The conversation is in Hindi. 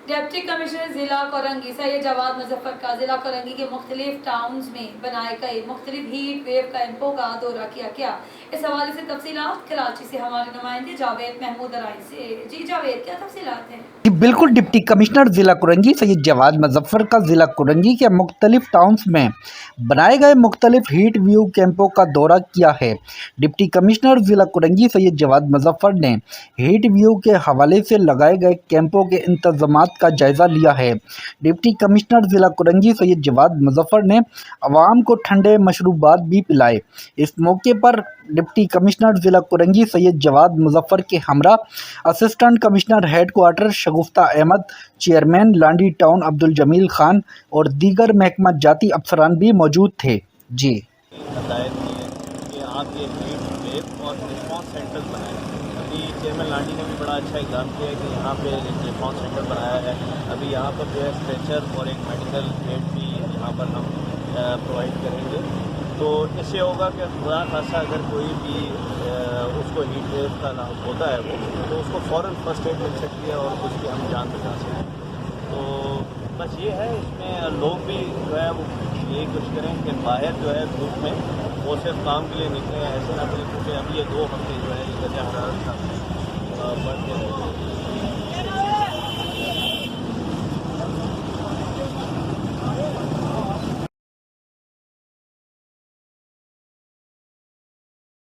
डिप्टी कमिश्नर जिला कोरंगी सैयद जवाद मुजफ्फर का जिला कोरंगी के मुख्तलिफ टाउन्स में बनाए गए मुख्तलिफ हीट वेव कैंपों का दौरा किया गया। इस हवाले से तफसीलात कराची से हमारे नुमाइंदे जावेद महमूद अराई से। जी जावेद, क्या तफसीलात हैं? जी बिल्कुल, डिप्टी कमिश्नर जिला कुरंगी सैयद जवाद मुजफ्फर का जिला कुरंगी के मुख्तलिफ टाउन्स में बनाए गए मुख्तलिफ हीट व्यू कैंपों का दौरा किया है। डिप्टी कमिश्नर जिला कुरंगी सैयद जवाद मुजफ्फर ने हीट व्यू के हवाले से लगाए गए कैंपों के इंतजामात का जायज़ा लिया है। डिप्टी कमिश्नर जिला कुरंगी सैयद जवाद मुजफ्फर ने आवाम को ठंडे मशरूबात भी पिलाए। इस मौके पर डिप्टी कमिश्नर जिला कुरंगी सैयद जवाद मुजफ्फर के हमरा असिस्टेंट कमिश्नर हेड क्वार्टर शगुफ्ता अहमद, चेयरमैन लांडी टाउन अब्दुल जमील खान और दीगर महकमा जाती अफसरान भी मौजूद थे। जी हदायत की है कि आप ये हीट वेव और रिस्पॉन्स सेंटर बनाएं। अभी चेयरमैन लांडी ने भी बड़ा अच्छा इकदाम किया है कि यहाँ पे एक रिस्पॉन्स सेंटर बनाया है। अभी यहाँ पर जो है स्ट्रेचर और एक मेडिकल बेड भी यहाँ पर हम प्रोवाइड करेंगे। तो इससे होगा कि खुदा खासा अगर कोई भी उसको हीट वेव का होता है तो उसको फ़ौरन फर्स्ट एड मिल सकती है और उसकी हम जान बचा सकते हैं। तो बस ये है, इसमें लोग भी जो है वो यही कुछ करें कि बाहर जो है धूप में वो सिर्फ काम के लिए निकले, ऐसे ना करें क्योंकि अभी ये 2 हफ्ते जो है ये वजह बढ़ गया।